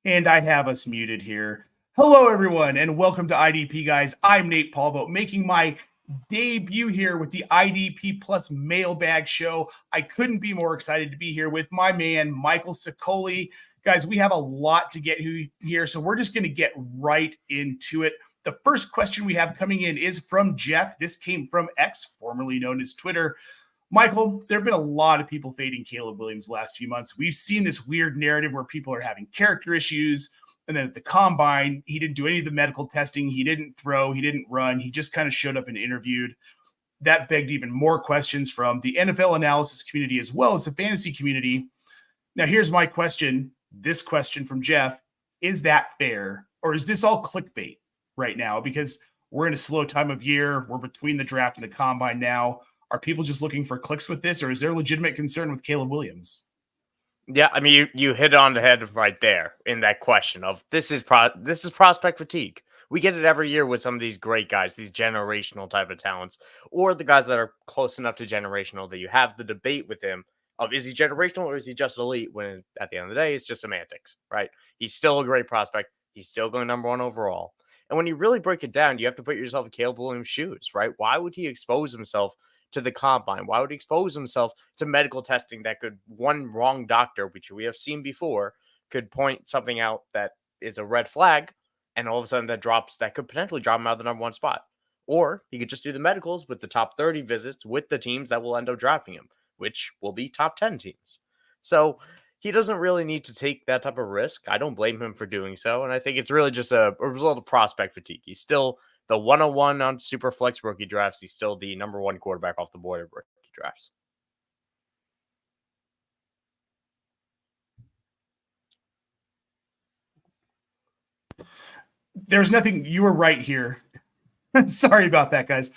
And I have us muted here. Hello, everyone, and welcome to IDP, guys. I'm Nate Polvogt, making my debut here with the IDP Plus Mailbag show. I couldn't be more excited to be here with my man, Michael Sicoli. Guys, we have a lot to get here, so we're just going to get right into it. The first question we have coming in is from Jeff. This came from X, formerly known as Twitter. Michael, there have been a lot of people fading Caleb Williams the last few months. We've seen this weird narrative where people are having character issues. And then at the combine, he didn't do any of the medical testing. He didn't throw. He didn't run. He just kind of showed up and interviewed. That begged even more questions from the NFL analysis community as well as the fantasy community. Now, here's my question. This question from Jeff. Is that fair? Or is this all clickbait right now? Because we're in a slow time of year. We're between the draft and the combine now. Are people just looking for clicks with this, or is there legitimate concern with Caleb Williams? Yeah, I mean, you hit on the head right there in that question of this is prospect fatigue. We get it every year with some of these great guys, these generational type of talents, or the guys that are close enough to generational that you have the debate with him of is he generational or is he just elite? When at the end of the day, it's just semantics, right? He's still a great prospect. He's still going number one overall. And when you really break it down, you have to put yourself in Caleb Williams' shoes, right? Why would he expose himself to the combine? Why would he expose himself to medical testing that could, one wrong doctor, which we have seen before, could point something out that is a red flag, and all of a sudden that could potentially drop him out of the number one spot. Or he could just do the medicals with the top 30 visits with the teams that will end up drafting him, which will be top 10 teams. So he doesn't really need to take that type of risk. I don't blame him for doing so. And I think it's really just a result of prospect fatigue. He's still the 101 on super flex rookie drafts. He's still the number one quarterback off the board of rookie drafts. There's nothing. You were right here. Sorry about that, guys.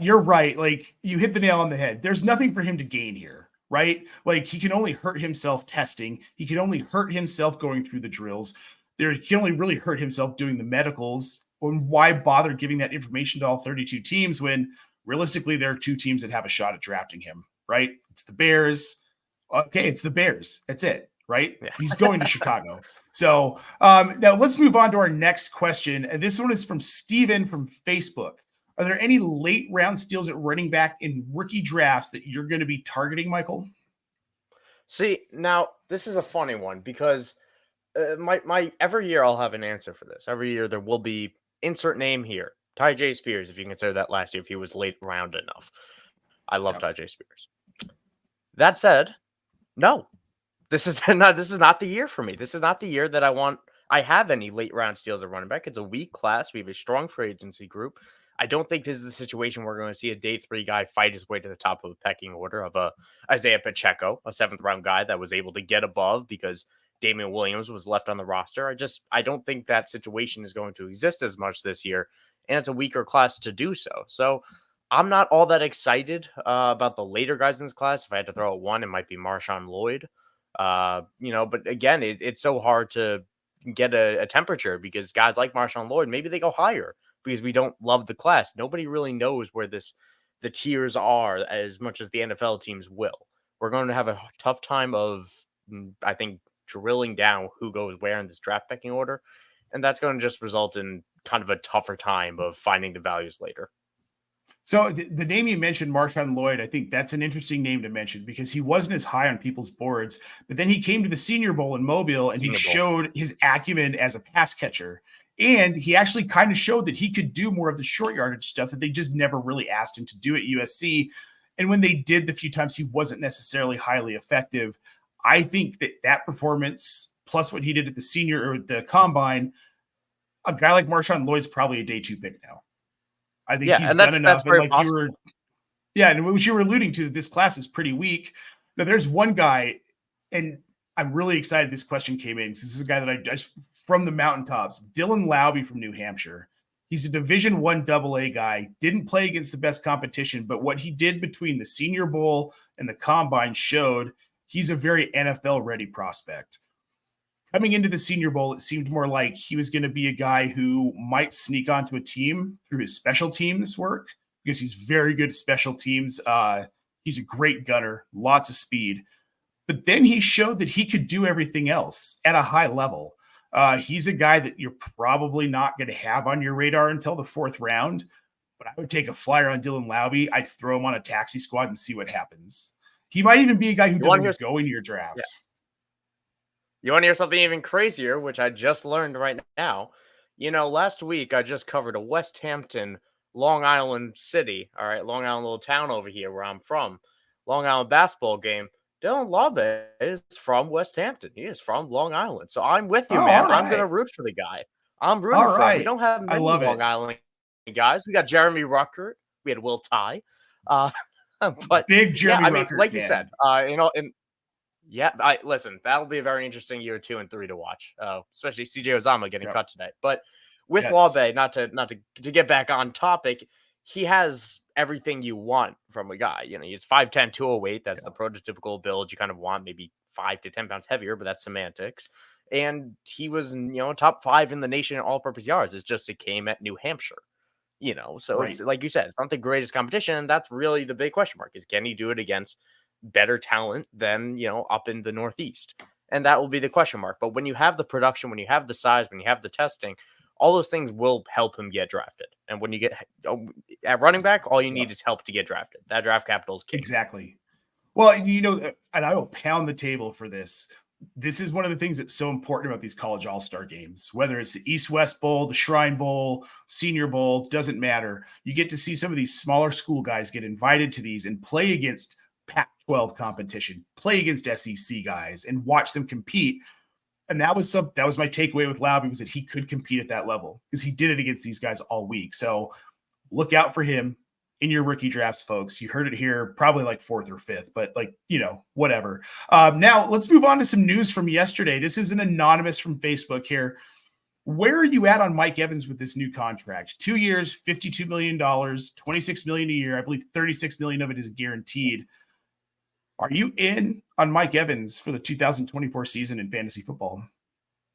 You're right. Like, you hit the nail on the head. There's nothing for him to gain here, right? Like, he can only hurt himself testing. He can only hurt himself going through the drills. He can only really hurt himself doing the medicals. And why bother giving that information to all 32 teams when realistically there are two teams that have a shot at drafting him, right? It's the Bears. Okay, it's the Bears. That's it, right? Yeah. He's going to Chicago. So now let's move on to our next question. And this one is from Steven from Facebook. Are there any late round steals at running back in rookie drafts that you're going to be targeting, Michael? See, now this is a funny one because my every year I'll have an answer for this. Every year there will be insert name here. Tyjae Spears, if you consider that last year, if he was late round enough. I love Tyjae Spears. That said, no. This is not the year for me. This is not the year that I have any late round steals at running back. It's a weak class. We have a strong free agency group. I don't think this is the situation where we're going to see a day 3 guy fight his way to the top of the pecking order of a Isaiah Pacheco, a 7th round guy that was able to get above because Damian Williams was left on the roster. I don't think that situation is going to exist as much this year, and it's a weaker class to do so. So I'm not all that excited about the later guys in this class. If I had to throw out one, it might be Marshawn Lloyd. But again, it's so hard to get a temperature because guys like Marshawn Lloyd, maybe they go higher because we don't love the class. Nobody really knows where the tiers are as much as the NFL teams will. We're going to have a tough time of, I think, drilling down who goes where in this draft pecking order. And that's going to just result in kind of a tougher time of finding the values later. So the name you mentioned, Marshawn Lloyd, I think that's an interesting name to mention because he wasn't as high on people's boards, but then he came to the Senior Bowl in Mobile and he showed his acumen as a pass catcher. And he actually kind of showed that he could do more of the short yardage stuff that they just never really asked him to do at USC. And when they did the few times, he wasn't necessarily highly effective. I think that performance plus what he did at the senior or the combine, a guy like Marshawn Lloyd's probably a day 2 pick now. I think he's done enough. And like possible. And what you were alluding to, this class is pretty weak. Now, there's one guy, and I'm really excited this question came in. This is a guy that I from the mountaintops, Dylan Laube from New Hampshire. He's a Division I AA guy, didn't play against the best competition, but what he did between the Senior Bowl and the Combine showed he's a very NFL-ready prospect. Coming into the Senior Bowl, it seemed more like he was going to be a guy who might sneak onto a team through his special teams work because he's very good at special teams. He's a great gunner, lots of speed. But then he showed that he could do everything else at a high level. He's a guy that you're probably not going to have on your radar until the 4th round, but I would take a flyer on Dylan Laube. I'd throw him on a taxi squad and see what happens. He might even be a guy who doesn't go into your draft. Yeah. You want to hear something even crazier, which I just learned right now? Last week I just covered a West Hampton, Long Island city, all right, Long Island little town over here where I'm from, Long Island basketball game. Dylan Laube is from West Hampton. He is from Long Island. So I'm with you, man. I'm going to root for the guy. I'm rooting for him. We don't have many Long Island guys. We got Jeremy Ruckert. We had Will Tye. But big Jeremy Ruckert, like you said, listen, that'll be a very interesting year 2 and 3 to watch, especially CJ Uzama getting cut today. But with Laube, not to get back on topic, he has everything you want from a guy. He's 5'10", 208. That's the prototypical build you kind of want, maybe 5 to 10 pounds heavier, but that's semantics. And he was, top 5 in the nation in all-purpose yards. It's just it came at New Hampshire. So it's like you said, it's not the greatest competition. That's really the big question mark is can he do it against better talent than, up in the Northeast? And that will be the question mark. But when you have the production, when you have the size, when you have the testing, all those things will help him get drafted. And when you get at running back, all you need is help to get drafted. That draft capital is key. Exactly. Well, and I will pound the table for this. This is one of the things that's so important about these college all-star games, whether it's the East-West Bowl, the Shrine Bowl, Senior Bowl, doesn't matter. You get to see some of these smaller school guys get invited to these and play against Pac-12 competition, play against SEC guys and watch them compete. And that was my takeaway with Laube, was that he could compete at that level because he did it against these guys all week. So look out for him in your rookie drafts, folks. You heard it here, probably like 4th or 5th, but whatever. Now let's move on to some news from yesterday. This is an anonymous from Facebook here. Where are you at on Mike Evans with this new contract? 2 years, $52 million, $26 million a year. I believe $36 million of it is guaranteed. Are you in on Mike Evans for the 2024 season in fantasy football?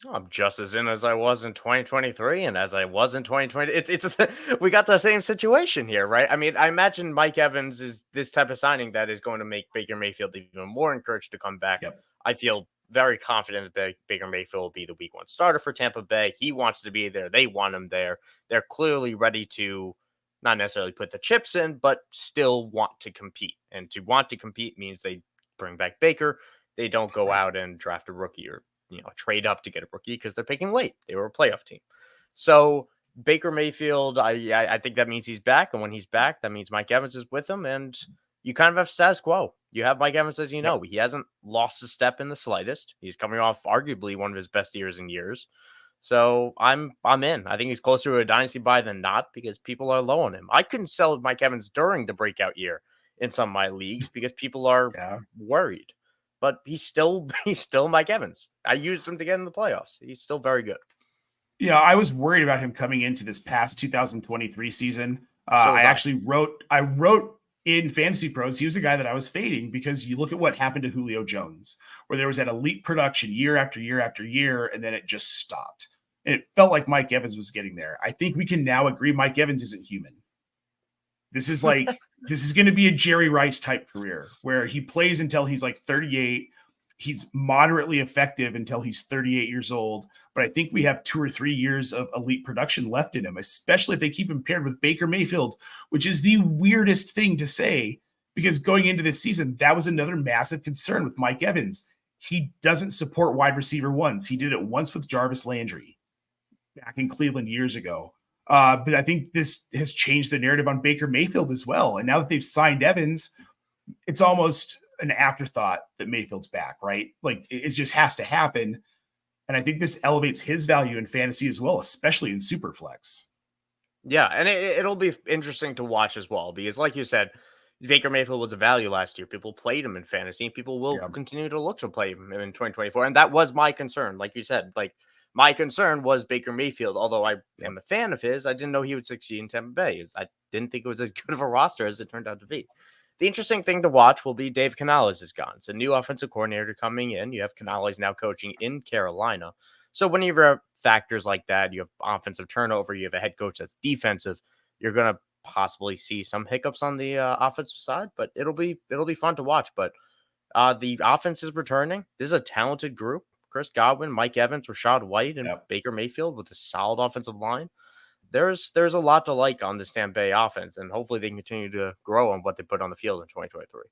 I'm just as in as I was in 2023 and as I was in 2020. We got the same situation here, right? I mean, I imagine Mike Evans is this type of signing that is going to make Baker Mayfield even more encouraged to come back. Yep. I feel very confident that Baker Mayfield will be the week 1 starter for Tampa Bay. He wants to be there. They want him there. They're clearly ready to not necessarily put the chips in, but still want to compete. And to want to compete means they bring back Baker. They don't go out and draft a rookie or trade up to get a rookie because they're picking late. They were a playoff team. So Baker Mayfield, I think that means he's back. And when he's back, that means Mike Evans is with him. And you kind of have status quo. You have Mike Evans, as you know. He hasn't lost a step in the slightest. He's coming off arguably one of his best years in years. So I'm in. I think he's closer to a dynasty buy than not because people are low on him. I couldn't sell Mike Evans during the breakout year in some of my leagues because people are worried. But he's still Mike Evans. I used him to get in the playoffs. He's still very good. Yeah, I was worried about him coming into this past 2023 season. I wrote in Fantasy Pros, he was a guy that I was fading because you look at what happened to Julio Jones, where there was that elite production year after year after year, and then it just stopped. And it felt like Mike Evans was getting there. I think we can now agree Mike Evans isn't human. This is like this is going to be a Jerry Rice type career where he plays until he's like 38. He's moderately effective until he's 38 years old. But I think we have 2 or 3 years of elite production left in him, especially if they keep him paired with Baker Mayfield, which is the weirdest thing to say because going into this season, that was another massive concern with Mike Evans. He doesn't support wide receiver ones. He did it once with Jarvis Landry back in Cleveland years ago. But I think this has changed the narrative on Baker Mayfield as well. And now that they've signed Evans, it's almost an afterthought that Mayfield's back, right? Like it just has to happen. And I think this elevates his value in fantasy as well, especially in Superflex. Yeah, and it'll be interesting to watch as well because like you said, Baker Mayfield was a value last year. People played him in fantasy and people will continue to look to play him in 2024. And that was my concern. Like you said, my concern was Baker Mayfield. Although I am a fan of his, I didn't know he would succeed in Tampa Bay. I didn't think it was as good of a roster as it turned out to be. The interesting thing to watch will be Dave Canales is gone. It's a new offensive coordinator coming in. You have Canales now coaching in Carolina. So when you have factors like that, you have offensive turnover, you have a head coach that's defensive, you're going to possibly see some hiccups on the offensive side, but it'll be fun to watch. But the offense is returning. This is a talented group. Chris Godwin, Mike Evans, Rashad White, and Yep. Baker Mayfield with a solid offensive line. There's a lot to like on this Tampa Bay offense, and hopefully they can continue to grow on what they put on the field in 2023.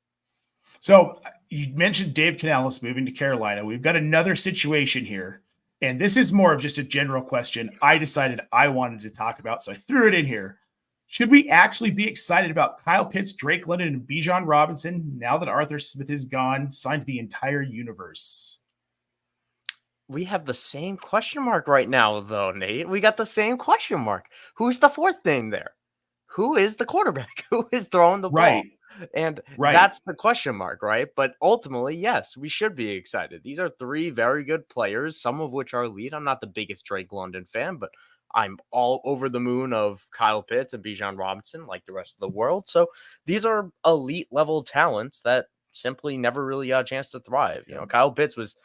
So you mentioned Dave Canales moving to Carolina. We've got another situation here, and this is more of just a general question I decided I wanted to talk about, so I threw it in here. Should we actually be excited about Kyle Pitts, Drake London, and Bijan Robinson now that Arthur Smith is gone, signed to the entire universe? We have the same question mark right now, though, Nate. We got the same question mark. Who's the fourth name there? Who is the quarterback? Who is throwing the ball? And that's the question mark, right? But ultimately, yes, we should be excited. These are three very good players, some of which are elite. I'm not the biggest Drake London fan, but I'm all over the moon of Kyle Pitts and Bijan Robinson, like the rest of the world. So these are elite level talents that simply never really got a chance to thrive. You know, Kyle Pitts was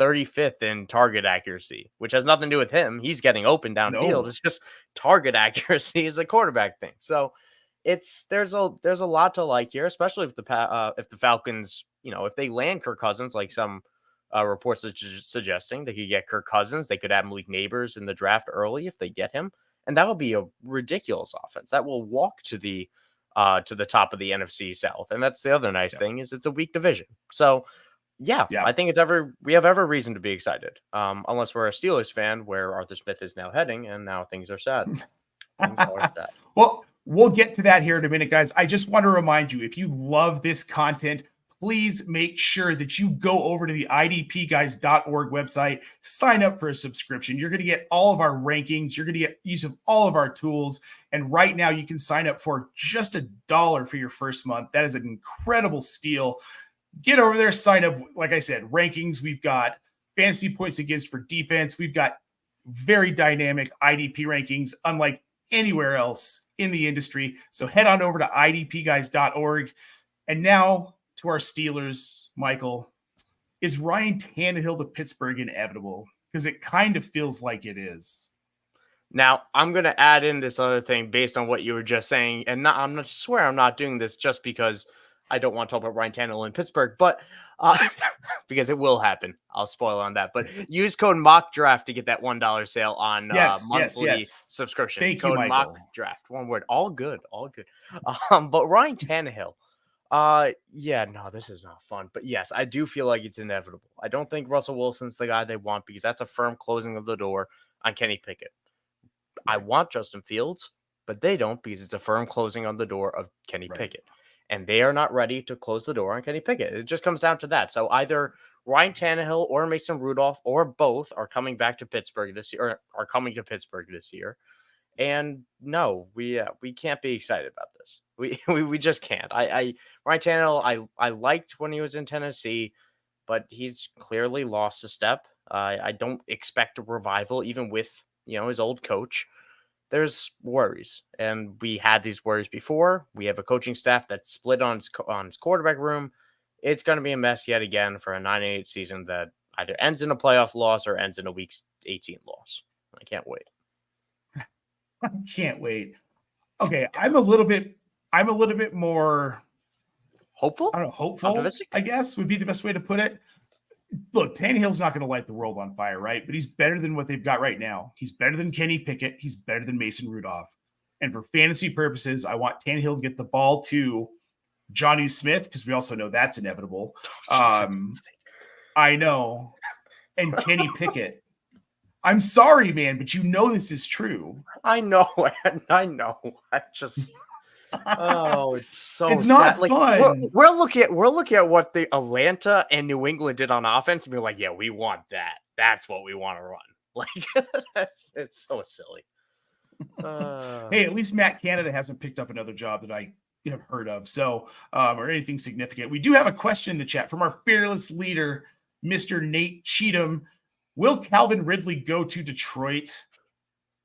35th in target accuracy, which has nothing to do with him. He's getting open downfield. No. It's just target accuracy is a quarterback thing. So there's a lot to like here, especially if the Falcons, you know, if they land Kirk Cousins, like some reports are suggesting they could get Kirk Cousins, they could have Malik Neighbors in the draft early if they get him, and that would be a ridiculous offense that will walk to the top of the NFC South. And that's the other nice thing is it's a weak division. So yeah, I think we have every reason to be excited. Unless we're a Steelers fan where Arthur Smith is now heading and now things are sad. Well, we'll get to that here in a minute, guys. I just want to remind you, if you love this content, please make sure that you go over to the idpguys.org website, sign up for a subscription. You're going to get all of our rankings. You're going to get use of all of our tools. And right now you can sign up for just $1 for your first month. That is an incredible steal. Get over there, sign up. Like I said, rankings. We've got fantasy points against for defense. We've got very dynamic IDP rankings, unlike anywhere else in the industry. So head on over to idpguys.org. And now to our Steelers, Michael. Is Ryan Tannehill to Pittsburgh inevitable? Because it kind of feels like it is. Now, I'm going to add in this other thing based on what you were just saying. And I'm not doing this just because I don't want to talk about Ryan Tannehill in Pittsburgh, but because it will happen. I'll spoil on that. But use code MOCKDRAFT to get that $1 sale on monthly subscriptions. Thank code you, Michael. MOCKDRAFT. One word. All good. But Ryan Tannehill, this is not fun. But yes, I do feel like it's inevitable. I don't think Russell Wilson's the guy they want because that's a firm closing of the door on Kenny Pickett. I want Justin Fields, but they don't because it's a firm closing on the door of Kenny Pickett. And they are not ready to close the door on Kenny Pickett. It just comes down to that. So either Ryan Tannehill or Mason Rudolph or both are coming back to Pittsburgh this year, or are coming to Pittsburgh this year. And no, we can't be excited about this. We just can't. Ryan Tannehill, I liked when he was in Tennessee, but he's clearly lost a step. I don't expect a revival, even with his old coach. There's worries, and we had these worries before. We have a coaching staff that's split on his quarterback room. It's going to be a mess yet again for a 9-8 season that either ends in a playoff loss or ends in a Week 18 loss. I can't wait. I can't wait. Okay, I'm a little bit more hopeful. I don't know, hopeful. Optimistic, I guess would be the best way to put it. Look, Tannehill's not going to light the world on fire, right? But he's better than what they've got right now. He's better than Kenny Pickett. He's better than Mason Rudolph. And for fantasy purposes, I want Tannehill to get the ball to Jonnu Smith because we also know that's inevitable. I know. And Kenny Pickett. I'm sorry, man, but this is true. I know. I just... Oh, it's it's not fun. We're looking at what the Atlanta and New England did on offense and be like, yeah, we want that. That's what we want to run. Like it's so silly. Hey, at least Matt Canada hasn't picked up another job that I have heard of. So, or anything significant. We do have a question in the chat from our fearless leader, Mr. Nate Cheatham. Will Calvin Ridley go to Detroit?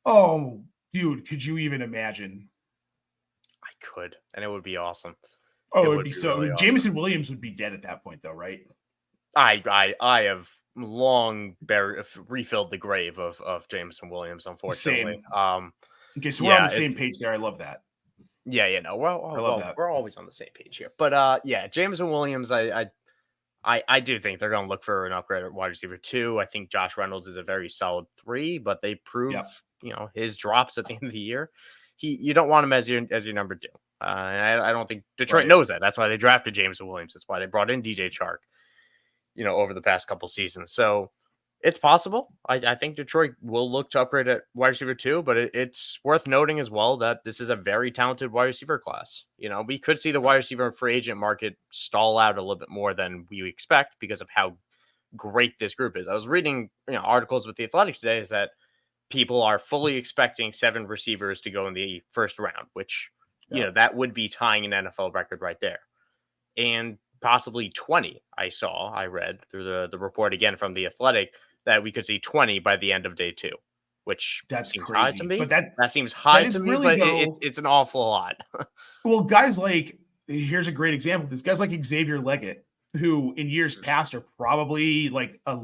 Oh, dude, could you even imagine? I could, and it would be awesome. Oh, it would be so. Really Jameson Williams would be dead at that point, though, right? I have long refilled the grave of Jameson Williams, unfortunately. Same. Okay, so we're on the same page there. I love that. Yeah, we're always on the same page here. But Jameson Williams, I I do think they're going to look for an upgrade at wide receiver 2. I think Josh Reynolds is a very solid 3, but they prove, Yep. his drops at the end of the year. You don't want him as your number 2. And I don't think Detroit knows that. That's why they drafted James Williams. That's why they brought in DJ Chark, over the past couple seasons. So it's possible. I think Detroit will look to upgrade at wide receiver 2, but it's worth noting as well that this is a very talented wide receiver class. We could see the wide receiver free agent market stall out a little bit more than we expect because of how great this group is. I was reading articles with The Athletic today is that people are fully expecting 7 receivers to go in the first round, which, that would be tying an NFL record right there. And possibly 20, I read through the report again from The Athletic, that we could see 20 by the end of day 2, which seems crazy. high to me. But that seems high to me, really, but it's an awful lot. Well, guys like, here's a great example. This guys like Xavier Leggett, who in years past are probably like a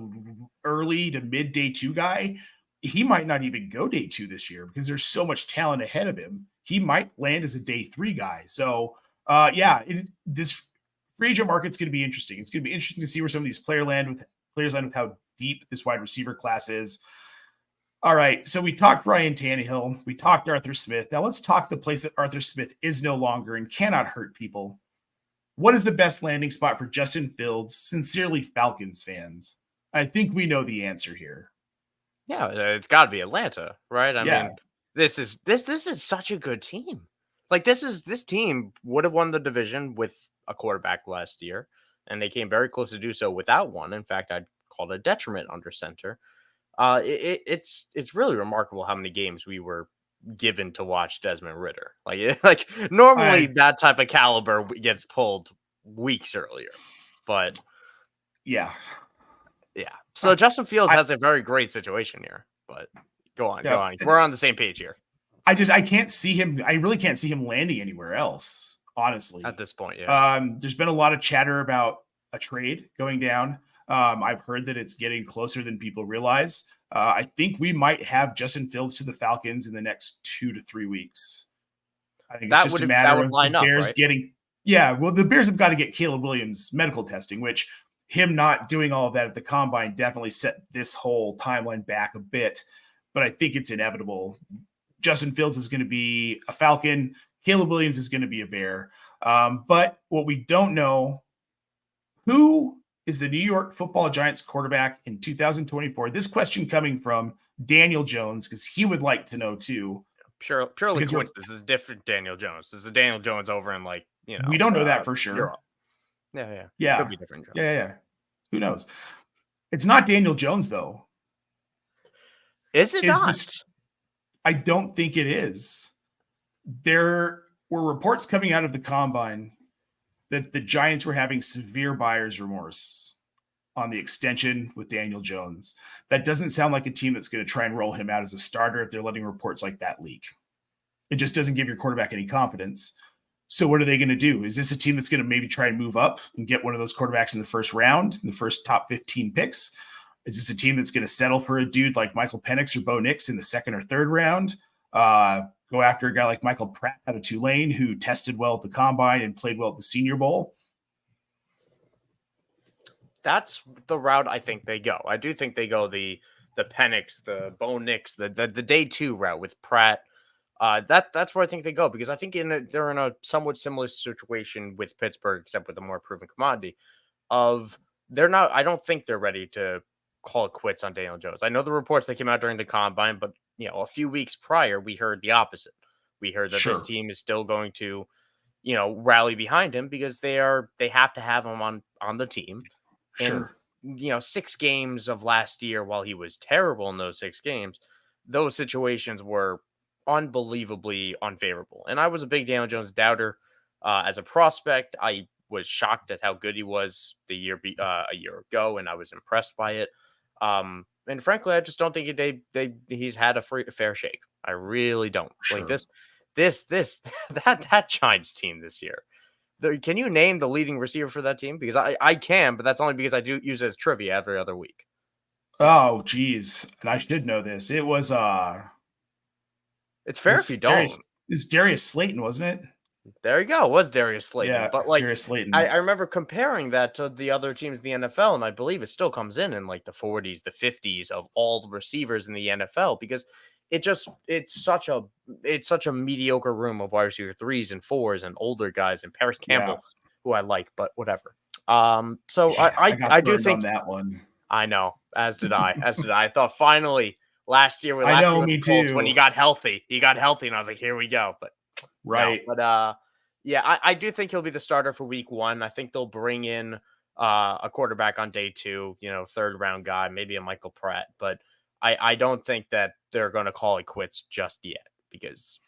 early to mid day 2 guy. He might not even go day 2 this year because there's so much talent ahead of him. He might land as a day 3 guy. So, this free agent market's going to be interesting. It's going to be interesting to see where some of these players land with how deep this wide receiver class is. All right, so we talked Ryan Tannehill. We talked Arthur Smith. Now let's talk the place that Arthur Smith is no longer and cannot hurt people. What is the best landing spot for Justin Fields? Sincerely, Falcons fans. I think we know the answer here. Yeah, it's got to be Atlanta, right? I mean, this is such a good team. Like this team would have won the division with a quarterback last year, and they came very close to do so without one. In fact, I'd call it a detriment under center. It's really remarkable how many games we were given to watch Desmond Ridder. Like normally that type of caliber gets pulled weeks earlier, but yeah. So Justin Fields has a very great situation here, but go on. We're on the same page here. I can't see him. I really can't see him landing anywhere else, honestly. At this point, yeah. There's been a lot of chatter about a trade going down. I've heard that it's getting closer than people realize. I think we might have Justin Fields to the Falcons in the next 2 to 3 weeks. I think it's just a matter of the Bears getting. Yeah, well, the Bears have got to get Caleb Williams medical testing, which him not doing all of that at the combine definitely set this whole timeline back a bit. But I think it's inevitable. Justin Fields is going to be a Falcon. Caleb Williams is going to be a Bear. But what we don't know, who is the New York Football Giants quarterback in 2024? This question coming from Daniel Jones, because he would like to know too. Purely coincidence. This is different Daniel Jones. This is Daniel Jones over in we don't know that for sure. Europe. Yeah. Could be different. Yeah. Who knows? It's not Daniel Jones though. Is it not? I don't think it is. There were reports coming out of the combine that the Giants were having severe buyer's remorse on the extension with Daniel Jones. That doesn't sound like a team that's going to try and roll him out as a starter if they're letting reports like that leak. It just doesn't give your quarterback any confidence. So what are they going to do? Is this a team that's going to maybe try and move up and get one of those quarterbacks in the first round, in the first top 15 picks? Is this a team that's going to settle for a dude like Michael Penix or Bo Nix in the second or third round? Go after a guy like Michael Pratt out of Tulane who tested well at the combine and played well at the Senior Bowl? That's the route I think they go. I do think they go the Penix, the Bo Nix, the day 2 route with Pratt. That's where I think they go, because I think they're in a somewhat similar situation with Pittsburgh, except with a more proven commodity. I don't think they're ready to call it quits on Daniel Jones. I know the reports that came out during the combine, but a few weeks prior, we heard the opposite. We heard that this team is still going to, rally behind him because they have to have him on the team. Sure. And 6 games of last year, while he was terrible in those 6 games, those situations were unbelievably unfavorable. And I was a big Daniel Jones doubter as a prospect. I was shocked at how good he was a year ago, and I was impressed by it. And frankly, I just don't think he's had a fair shake. I really don't. Sure. Like that Giants team this year. Can you name the leading receiver for that team? Because I can, but that's only because I do use it as trivia every other week. Oh, geez. And I should know this. It was it's fair if you don't. It's Darius Slayton, wasn't it? There you go. It was Darius Slayton. Yeah, But like Darius Slayton. I remember comparing that to the other teams in the NFL, and I believe it still comes in like the 40s, the 50s of all the receivers in the NFL because it's such a mediocre room of wide receiver 3s and 4s and older guys and Paris Campbell, who I like, but whatever. So Yeah, I got do burned think on that one. I know, as did I. I thought finally last year with I know, with me the Colts, when too. he got healthy, and I was like, here we go. But Right. no, but yeah, I do think he'll be the starter for week 1. I think they'll bring in a quarterback on day 2, third round guy, maybe a Michael Pratt, but I don't think that they're going to call it quits just yet because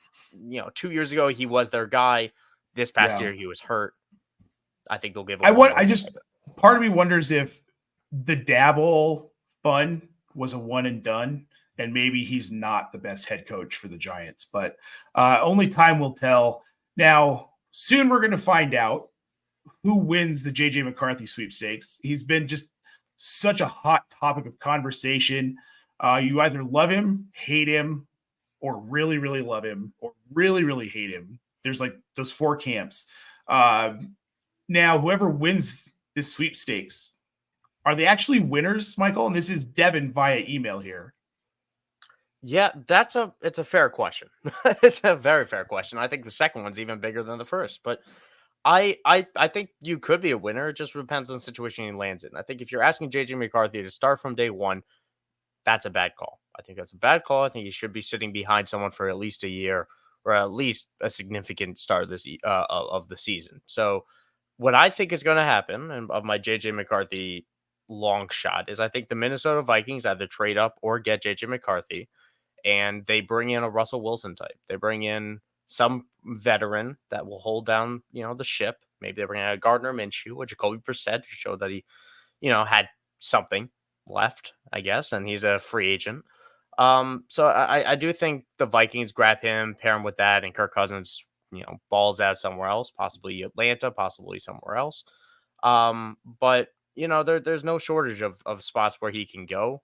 2 years ago he was their guy. This past year he was hurt. I think they'll give him part of me wonders if the Dabble fun was a one and done, and maybe he's not the best head coach for the Giants, but only time will tell. Now, soon we're going to find out who wins the JJ McCarthy sweepstakes. He's been just such a hot topic of conversation. You either love him, hate him, or really, really love him, or really, really hate him. There's like those 4 camps. Now, whoever wins this sweepstakes, are they actually winners, Michael? And this is Devin via email here. Yeah, it's a fair question. It's a very fair question. I think the second one's even bigger than the first, but I think you could be a winner. It just depends on the situation he lands in. I think if you're asking JJ McCarthy to start from day 1, that's a bad call. I think that's a bad call. I think he should be sitting behind someone for at least a year or at least a significant start of of the season. So what I think is going to happen, and of my JJ McCarthy long shot, is I think the Minnesota Vikings either trade up or get JJ McCarthy, and they bring in a Russell Wilson type. They bring in some veteran that will hold down, the ship. Maybe they bring in a Gardner Minshew or Jacoby Brissett to show that he, had something left, I guess, and he's a free agent. So I do think the Vikings grab him, pair him with that, and Kirk Cousins, balls out somewhere else, possibly Atlanta, possibly somewhere else. But there's no shortage of spots where he can go.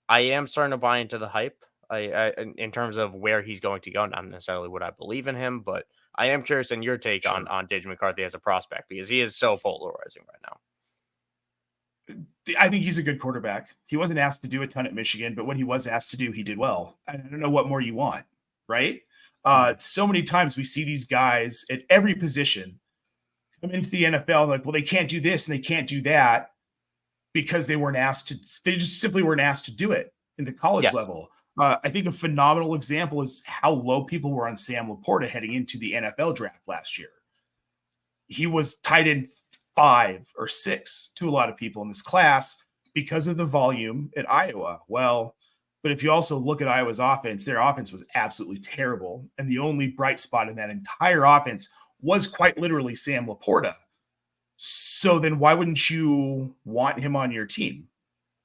I am starting to buy into the hype. In terms of where he's going to go, not necessarily what I believe in him, but I am curious in your take on JJ McCarthy as a prospect because he is so polarizing right now. I think he's a good quarterback. He wasn't asked to do a ton at Michigan, but what he was asked to do, he did well. I don't know what more you want, right? So many times we see these guys at every position come into the NFL like, well, they can't do this and they can't do that because they just simply weren't asked to do it in the college level. I think a phenomenal example is how low people were on Sam Laporta heading into the NFL draft last year. He was tight end 5 or 6 to a lot of people in this class because of the volume at Iowa. Well, but if you also look at Iowa's offense, their offense was absolutely terrible. And the only bright spot in that entire offense was quite literally Sam Laporta. So then why wouldn't you want him on your team?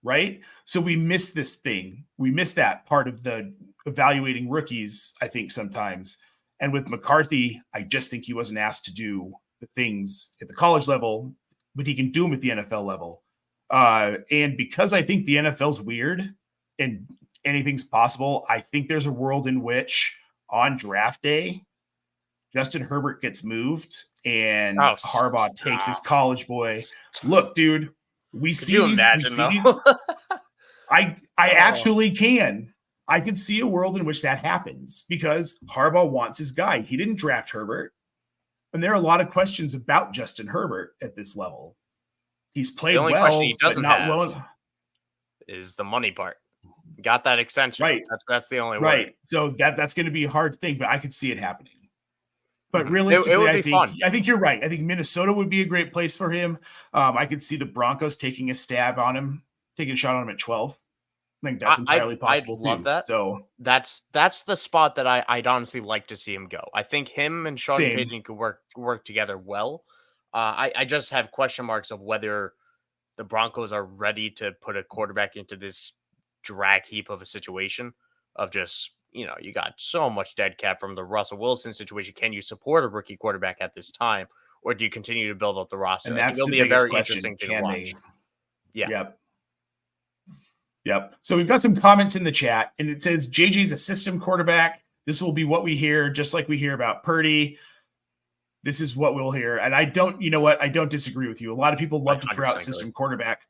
Right? So we miss this thing. We miss that part of the evaluating rookies, I think, sometimes. And with McCarthy, I just think he wasn't asked to do the things at the college level, but he can do them at the NFL level. And because I think the NFL's weird and anything's possible, I think there's a world in which on draft day, Justin Herbert gets moved and Harbaugh takes his college boy. Look, dude, we see these. I actually can. I can see a world in which that happens because Harbaugh wants his guy. He didn't draft Herbert. And there are a lot of questions about Justin Herbert at this level. He's played well, but not well. Is the money part. Got that extension. Right. That's the only right. Word. So that's going to be a hard thing, but I could see it happening. But realistically, I think you're right. I think Minnesota would be a great place for him. I could see the Broncos taking a stab on him, taking a shot on him at 12. I think that's entirely possible too. Love that. So that's the spot that I'd honestly like to see him go. I think him and Sean Payton could work together well. I just have question marks of whether the Broncos are ready to put a quarterback into this drag heap of a situation of just, you got so much dead cap from the Russell Wilson situation. Can you support a rookie quarterback at this time, or do you continue to build up the roster? And that's it'll be a very interesting thing to watch. Yeah. Yep. So we've got some comments in the chat, and it says JJ's a system quarterback. This will be what we hear, just like we hear about Purdy. this is what we'll hear. And I don't, you know what? I don't disagree with you. A lot of people love to throw out system quarterback,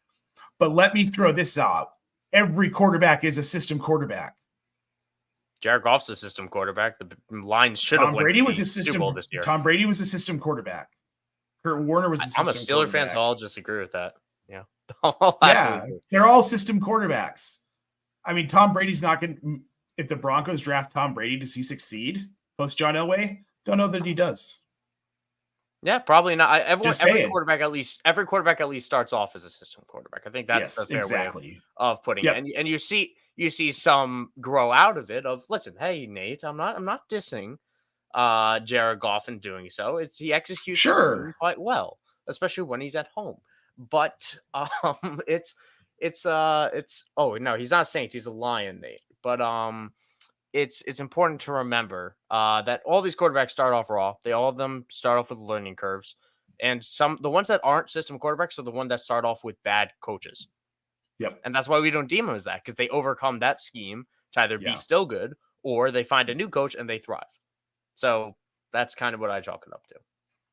but let me throw this out. Every quarterback is a system quarterback. Jared Goff's a system quarterback. The Lions should Tom have Brady won was the a system Super Bowl this year. Tom Brady was a system quarterback. Kurt Warner was a system I'm a Steeler fan, so I'll just agree with that. Yeah. Yeah, they're all system quarterbacks. I mean, Tom Brady's not going to, if the Broncos draft Tom Brady, does he succeed post John Elway? Don't know that he does. Yeah, probably not. Every quarterback at least starts off as a system quarterback. I think that's the fair way of putting it. And you see some grow out of it. Of listen, hey Nate, I'm not dissing Jared Goff in doing so. He executes quite well, especially when he's at home. But it's oh no, he's not a Saint, he's a Lion, Nate. But it's important to remember that all these quarterbacks start off raw. All of them start off with learning curves, and the ones that aren't system quarterbacks are the ones that start off with bad coaches. Yep, and that's why we don't deem them as that, because they overcome that scheme to either be still good or they find a new coach and they thrive. So that's kind of what I chalk it up to.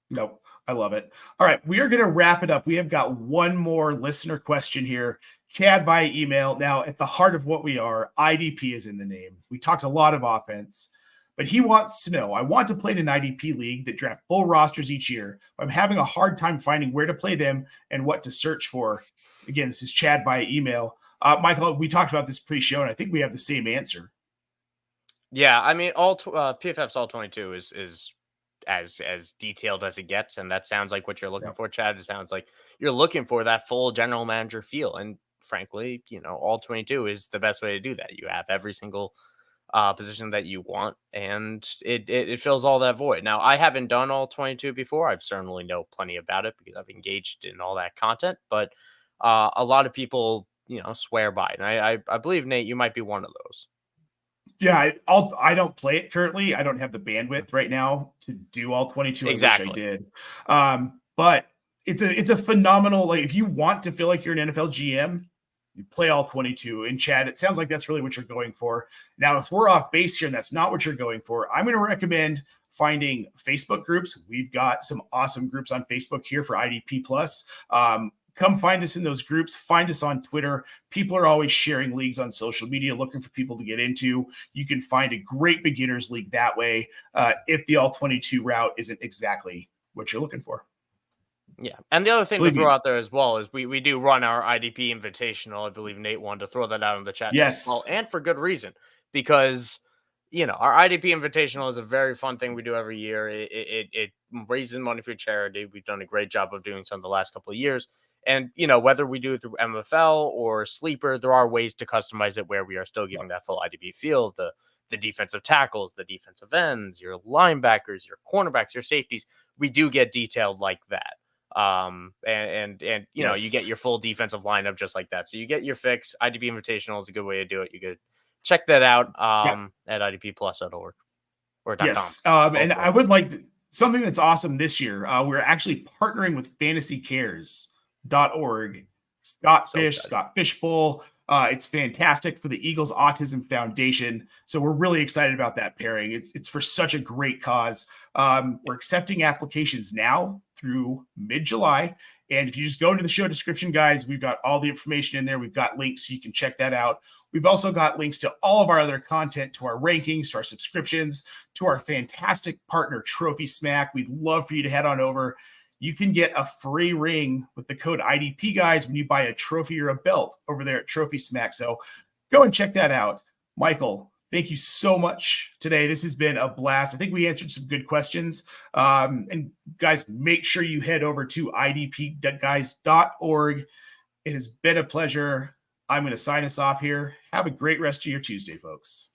Nope. I love it. All right. We are going to wrap it up. We have got one more listener question here. Chad via email. Now, at the heart of what we are, IDP is in the name. We talked a lot of offense, but he wants to know, I want to play in an IDP league that draft full rosters each year. But I'm having a hard time finding where to play them and what to search for. Again, this is Chad via email. Michael, we talked about this pre-show, and I think we have the same answer. Yeah. I mean, PFF's all 22 is as detailed as it gets, and that sounds like what you're looking for, Chad. It sounds like you're looking for that full general manager feel, and frankly, all 22 is the best way to do that. You have every single position that you want, and it fills all that void. Now, I haven't done all 22 before. I've certainly know plenty about it because I've engaged in all that content, but a lot of people swear by it, and I believe, Nate, you might be one of those. Yeah, I don't play it currently. I don't have the bandwidth right now to do all 22. Exactly. I wish I did. But it's a phenomenal, like, if you want to feel like you're an NFL GM, you play all 22. And Chad, it sounds like that's really what you're going for. Now, if we're off base here and that's not what you're going for, I'm going to recommend finding Facebook groups. We've got some awesome groups on Facebook here for IDP Plus. Come find us in those groups. Find us on Twitter. People are always sharing leagues on social media, looking for people to get into. You can find a great beginners league that way if the all-22 route isn't exactly what you're looking for. Yeah. And the other thing to throw out there as well is we do run our IDP Invitational. I believe Nate wanted to throw that out in the chat. Yes. As well, and for good reason, because our IDP Invitational is a very fun thing we do every year. It raises money for charity. We've done a great job of doing so in the last couple of years. And, whether we do it through MFL or Sleeper, there are ways to customize it where we are still giving that full IDP feel, the defensive tackles, the defensive ends, your linebackers, your cornerbacks, your safeties. We do get detailed like that. You get your full defensive lineup just like that. So you get your fix. IDP Invitational is a good way to do it. You could check that out at idpplus.org or .com. Yes. And I would like something that's awesome this year. We're actually partnering with fantasycares.org. Scott Fishbowl. It's fantastic for the Eagles Autism Foundation. So we're really excited about that pairing. It's for such a great cause. We're accepting applications now through mid-July. And if you just go into the show description, guys, we've got all the information in there. We've got links so you can check that out. We've also got links to all of our other content, to our rankings, to our subscriptions, to our fantastic partner, Trophy Smack. We'd love for you to head on over. You can get a free ring with the code IDP, guys, when you buy a trophy or a belt over there at Trophy Smack. So go and check that out. Michael, thank you so much today. This has been a blast. I think we answered some good questions. And guys, make sure you head over to idpguys.org. It has been a pleasure. I'm going to sign us off here. Have a great rest of your Tuesday, folks.